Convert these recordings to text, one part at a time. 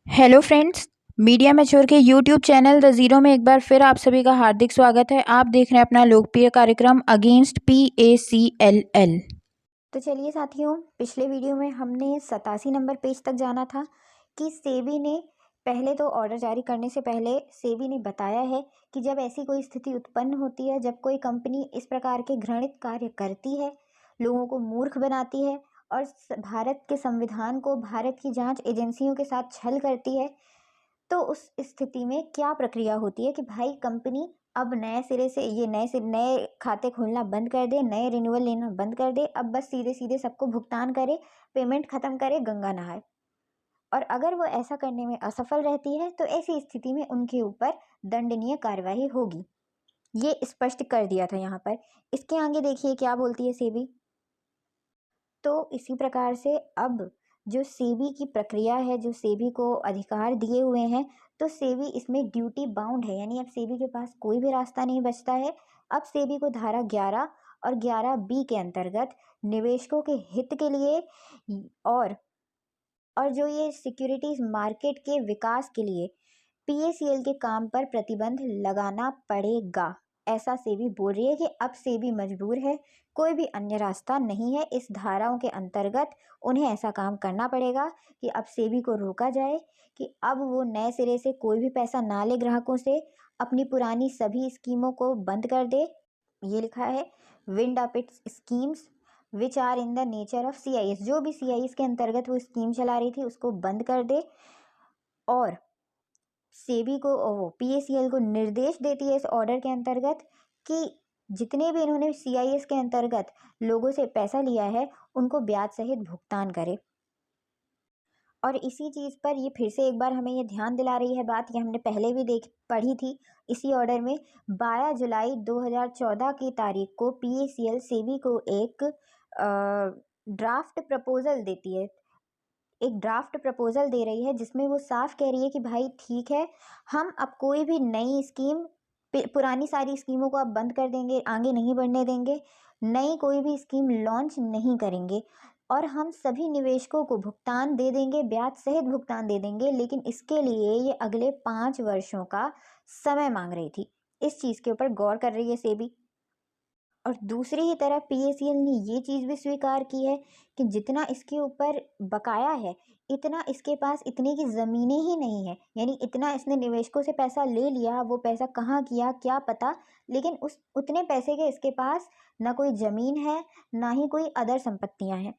Hello friends. Media mature के YouTube channel the zero में एक बार फिर आप सभी का हार्दिक स्वागत है। आप देख रहे हैं अपना लोकप्रिय कार्यक्रम अगेंस्ट PACLL। तो चलिए साथियों, पिछले वीडियो में हमने 87 नंबर पेज तक जाना था कि सेबी ने पहले तो ऑर्डर जारी करने से पहले सेबी ने बताया है कि जब ऐसी कोई स्थिति उत्पन्न होती है, जब कोई कंपनी इस प्रकार के घृणित कार्य करती है, लोगों को मूर्ख बनाती है और भारत के संविधान को, भारत की जांच एजेंसियों के साथ छल करती है, तो उस स्थिति में क्या प्रक्रिया होती है कि भाई कंपनी अब नए सिरे से नए खाते खोलना बंद कर दे, नए रिन्यूअल लेना बंद कर दे, अब बस सीधे सीधे सबको भुगतान करे, पेमेंट खत्म करे, गंगा नहाए। और अगर वो ऐसा करने में असफल रहती है तो ऐसी स्थिति में उनके ऊपर दंडनीय कार्यवाही होगी। ये स्पष्ट कर दिया था यहाँ पर। इसके आगे देखिए क्या बोलती है सेबी। तो इसी प्रकार से अब जो सेबी की प्रक्रिया है, जो सेबी को अधिकार दिए हुए हैं, तो सेबी इसमें ड्यूटी बाउंड है, यानी अब सेबी के पास कोई भी रास्ता नहीं बचता है। अब सेबी को धारा 11 और 11B के अंतर्गत निवेशकों के हित के लिए और जो ये सिक्योरिटीज मार्केट के विकास के लिए PACL के काम पर प्रतिबंध लगाना पड़ेगा। ऐसा सेबी बोल रही है कि अब सेबी मजबूर है, कोई भी अन्य रास्ता नहीं है। इस धाराओं के अंतर्गत उन्हें ऐसा काम करना पड़ेगा कि अब सेबी को रोका जाए कि अब वो नए सिरे से कोई भी पैसा ना ले ग्राहकों से, अपनी पुरानी सभी स्कीमों को बंद कर दे। ये लिखा है wind up its schemes which are in the nature of CIS। जो भी CIS के अंतर्गत वो स्कीम चला रही थी उसको बंद कर दे। और सेबी को PACL को निर्देश देती है इस ऑर्डर के अंतर्गत कि जितने भी इन्होंने CIS के अंतर्गत लोगों से पैसा लिया है उनको ब्याज सहित भुगतान करे। और इसी चीज़ पर ये फिर से एक बार हमें ये ध्यान दिला रही है बात, ये हमने पहले भी पढ़ी थी इसी ऑर्डर में। 12 जुलाई 2014 की तारीख को PACL सेबी को एक ड्राफ्ट प्रपोजल देती है, एक ड्राफ्ट प्रपोजल दे रही है जिसमें वो साफ कह रही है कि भाई ठीक है, हम अब कोई भी नई स्कीम, पुरानी सारी स्कीमों को अब बंद कर देंगे, आगे नहीं बढ़ने देंगे, नई कोई भी स्कीम लॉन्च नहीं करेंगे और हम सभी निवेशकों को भुगतान दे देंगे, ब्याज सहित भुगतान दे देंगे। लेकिन इसके लिए ये अगले 5 वर्षों का समय मांग रही थी। इस चीज़ के ऊपर गौर कर रही है सेबी। और दूसरी ही तरफ PACL ने ये चीज़ भी स्वीकार की है कि जितना इसके ऊपर बकाया है, इतना इसके पास इतने की ज़मीनें ही नहीं है, यानी इतना इसने निवेशकों से पैसा ले लिया, वो पैसा कहाँ किया क्या पता, लेकिन उस उतने पैसे के इसके पास ना कोई ज़मीन है, ना ही कोई अदर संपत्तियां हैं।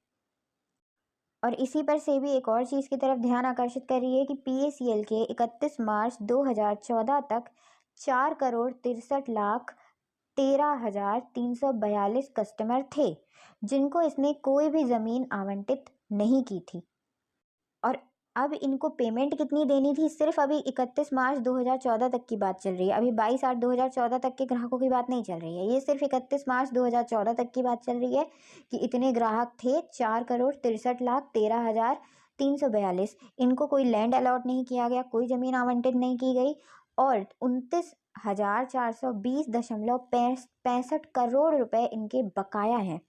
और इसी पर से भी एक और चीज़ की तरफ ध्यान आकर्षित कर रही है कि PACL के 31 मार्च 2014 तक 4,63,13,342 कस्टमर थे जिनको इसने कोई भी ज़मीन आवंटित नहीं की थी। और अब इनको पेमेंट कितनी देनी थी, सिर्फ अभी 31 मार्च 2014 तक की बात चल रही है, अभी 22/8 2014 तक के ग्राहकों की बात नहीं चल रही है, ये सिर्फ 31 मार्च 2014 तक की बात चल रही है कि इतने ग्राहक थे 4,63,13,342। इनको कोई लैंड अलॉट नहीं किया गया, कोई ज़मीन आवंटित नहीं की गई और 29,420.65 करोड़ रुपए इनके बकाया हैं।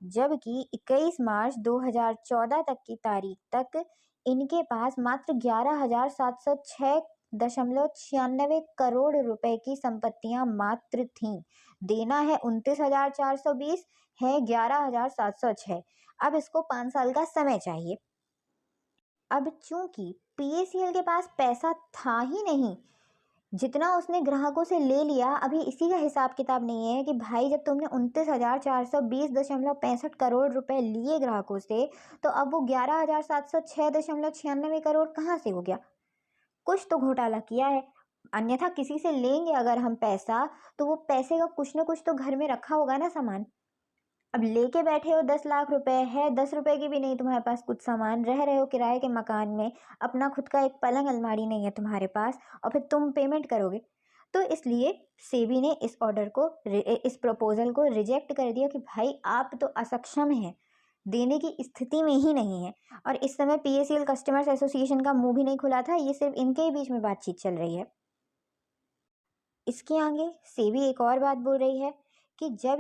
जबकि 21 मार्च 2014 तक की तारीख तक इनके पास मात्र 11,706.96 करोड़ रुपए की संपत्तियां मात्र थीं। देना है 29,420, है 11,706। अब इसको 5 साल का समय चाहिए। अब चूंकि PACL के पास पैसा था ही नहीं, जितना उसने ग्राहकों से ले लिया, अभी इसी का हिसाब किताब नहीं है कि भाई जब तुमने 29,420.65 करोड़ रुपए लिए ग्राहकों से, तो अब वो 11,706.96 करोड़ कहाँ से हो गया। कुछ तो घोटाला किया है, अन्यथा किसी से लेंगे अगर हम पैसा, तो वो पैसे का कुछ ना कुछ तो घर में रखा होगा ना सामान। अब लेके बैठे हो 10 लाख रुपए, है 10 रुपए की भी नहीं तुम्हारे पास कुछ सामान, रह रहे हो किराए के मकान में, अपना खुद का एक पलंग अलमारी नहीं है तुम्हारे पास, और फिर तुम पेमेंट करोगे। तो इसलिए सेबी ने इस ऑर्डर को, इस प्रपोजल को रिजेक्ट कर दिया कि भाई आप तो असक्षम हैं, देने की स्थिति में ही नहीं है। और इस समय PACL कस्टमर्स एसोसिएशन का मुंह भी नहीं खुला था, ये सिर्फ इनके ही बीच में बातचीत चल रही है। इसके आगे सेबी एक और बात बोल रही है कि जब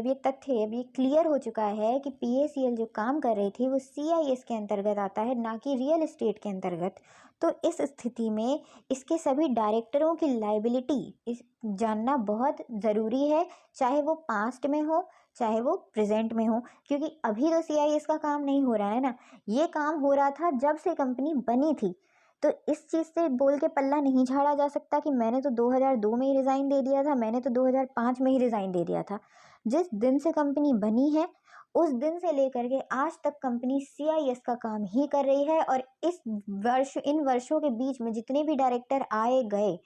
ये तथ्य अब ये क्लियर हो चुका है कि पीएसीएल जो काम कर रही थी वो सीआईएस के अंतर्गत आता है, ना कि रियल एस्टेट के अंतर्गत, तो इस स्थिति में इसके सभी डायरेक्टरों की लाइबिलिटी इस जानना बहुत ज़रूरी है, चाहे वो पास्ट में हो चाहे वो प्रेजेंट में हो, क्योंकि अभी तो सीआईएस का काम नहीं हो रहा है ना, ये काम हो रहा था जब से कंपनी बनी थी। तो इस चीज़ से बोल के पल्ला नहीं झाड़ा जा सकता कि मैंने तो 2002 में ही रिज़ाइन दे दिया था, मैंने तो 2005 में ही रिज़ाइन दे दिया था। जिस दिन से कंपनी बनी है उस दिन से लेकर के आज तक कंपनी सीआईएस का काम ही कर रही है, और इन वर्षों के बीच में जितने भी डायरेक्टर आए गए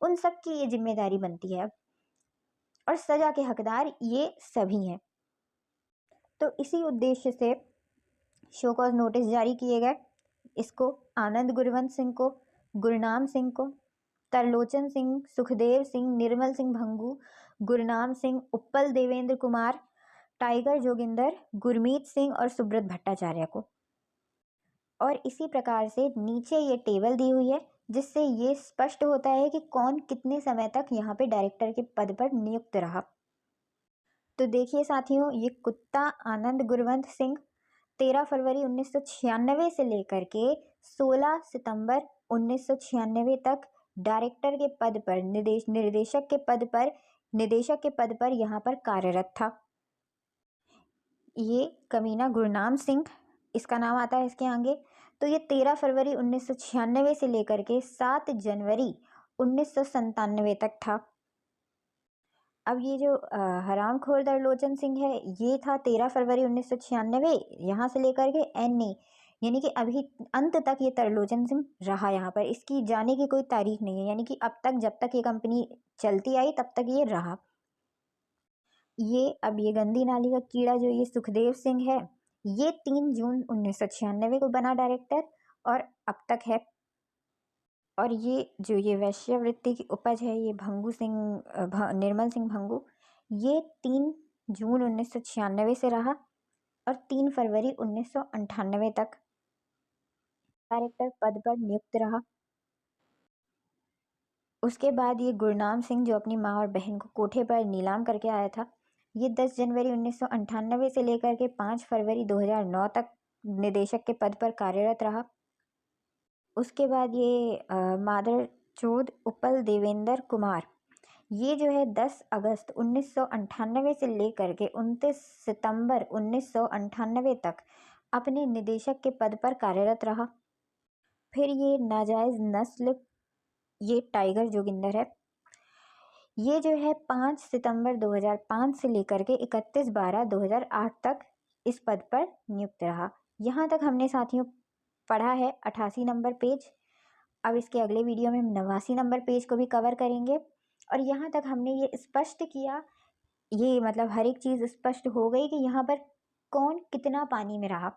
उन सब की ये जिम्मेदारी बनती है अब, और सजा के हकदार ये सभी हैं। तो इसी उद्देश्य से शो कॉज नोटिस जारी किए गए। इसको आनंद गुरवंत सिंह को, गुरनाम सिंह को, तरलोचन सिंह, सुखदेव सिंह, निर्मल सिंह भंगू, गुरनाम सिंह, उत्पल देवेंद्र कुमार, टाइगर जोगिंदर, गुरमीत सिंह और सुब्रत भट्टाचार्य को। और इसी प्रकार से नीचे ये टेबल दी हुई है जिससे ये स्पष्ट होता है कि कौन कितने समय तक यहाँ पे डायरेक्टर के पद पर नियुक्त रहा। तो देखिए साथियों, ये कुत्ता आनंद गुरवंत सिंह 13 फरवरी 1996 से लेकर के 16 सितंबर 1996 तक डायरेक्टर के पद पर निदेशक के पद पर यहाँ पर कार्यरत था। ये कमीना गुरनाम सिंह, इसका नाम आता है इसके आगे। तो ये 13 फरवरी 1996 से लेकर के 7 जनवरी 1997 तक था। अब ये जो हरामखोर तरलोचन सिंह है ये था 13 फरवरी 1996 यहाँ से लेकर के NA, यानी कि अभी अंत तक ये तरलोचन सिंह रहा यहाँ पर, इसकी जाने की कोई तारीख नहीं है, यानी कि अब तक जब तक ये कंपनी चलती आई तब तक ये रहा। अब ये गंदी नाली का कीड़ा जो ये सुखदेव सिंह है, ये 3 जून 1996 को बना डायरेक्टर और अब तक है। और ये वैश्यावृत्ति की उपज है, ये निर्मल सिंह भंगू, ये 3 जून 1996 से रहा और 3 फरवरी 1998 तक डायरेक्टर पद पर नियुक्त रहा। उसके बाद ये गुरनाम सिंह जो अपनी माँ और बहन को कोठे पर नीलाम करके आया था, ये 10 जनवरी 1998 से लेकर के 5 फरवरी 2009 तक निदेशक के पद पर कार्यरत रहा। उसके बाद ये मादर चोद उपल देवेंद्र कुमार, ये जो है 10 अगस्त 1998 से लेकर के 29 सितंबर 1998 तक अपने निदेशक के पद पर कार्यरत रहा। फिर ये नाजायज़ नस्ल, ये टाइगर जोगिंदर है, ये जो है 5 सितंबर 2005 से लेकर के 31/12/2008 तक इस पद पर नियुक्त रहा। यहाँ तक हमने साथियों पढ़ा है 88 नंबर पेज। अब इसके अगले वीडियो में हम 89 नंबर पेज को भी कवर करेंगे। और यहाँ तक हमने ये स्पष्ट किया, ये मतलब हर एक चीज़ स्पष्ट हो गई कि यहाँ पर कौन कितना पानी में रहा।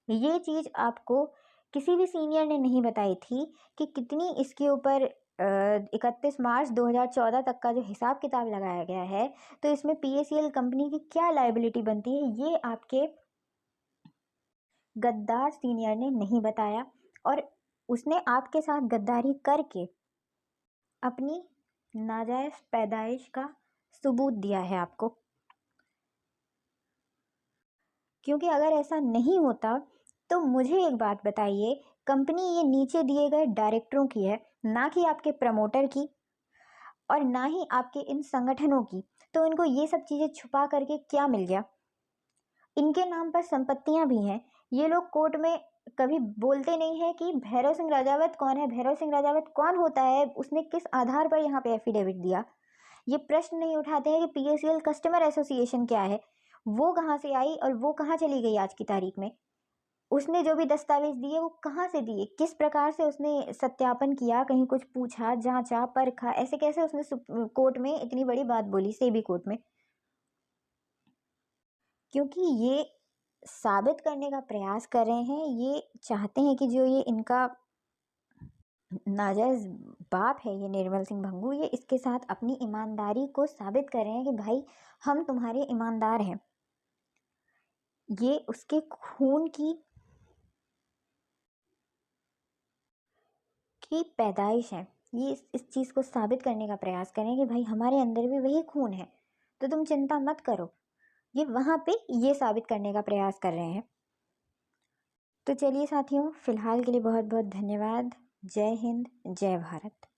ये चीज़ आपको किसी भी सीनियर ने नहीं बताई थी कि कितनी इसके ऊपर 31 मार्च 2014 तक का जो हिसाब किताब लगाया गया है, तो इसमें पीएसीएल कंपनी की क्या लायबिलिटी बनती है, ये आपके गद्दार सीनियर ने नहीं बताया। और उसने आपके साथ गद्दारी करके अपनी नाजायज़ पैदाइश का सबूत दिया है आपको, क्योंकि अगर ऐसा नहीं होता तो मुझे एक बात बताइए, कंपनी ये नीचे दिए गए डायरेक्टरों की है, ना कि आपके प्रमोटर की और ना ही आपके इन संगठनों की, तो इनको ये सब चीज़ें छुपा करके क्या मिल गया। इनके नाम पर संपत्तियां भी हैं, ये लोग कोर्ट में कभी बोलते नहीं है कि भैरव सिंह राजावत कौन है, भैरव सिंह राजावत कौन होता है, उसने किस आधार पर यहाँ पे एफिडेविट दिया। ये प्रश्न नहीं उठाते हैं कि पीएसीएल कस्टमर एसोसिएशन क्या है, वो कहाँ से आई और वो कहाँ चली गई आज की तारीख में। उसने जो भी दस्तावेज दिए वो कहाँ से दिए, किस प्रकार से उसने सत्यापन किया, कहीं कुछ पूछा, जांचा, परखा, ऐसे कैसे उसने कोर्ट में इतनी बड़ी बात बोली, सेबी कोर्ट में। क्योंकि ये साबित करने का प्रयास कर रहे हैं, ये चाहते हैं कि जो ये इनका नाजायज़ बाप है ये निर्मल सिंह भंगू, ये इसके साथ अपनी ईमानदारी को साबित कर रहे हैं कि भाई हम तुम्हारे ईमानदार हैं। ये उसके खून की पैदाइश है, ये इस चीज़ को साबित करने का प्रयास करें कि भाई हमारे अंदर भी वही खून है। तो तुम चिंता मत करो, ये वहाँ पे ये साबित करने का प्रयास कर रहे हैं। तो चलिए साथियों, फिलहाल के लिए बहुत बहुत धन्यवाद। जय हिंद, जय भारत।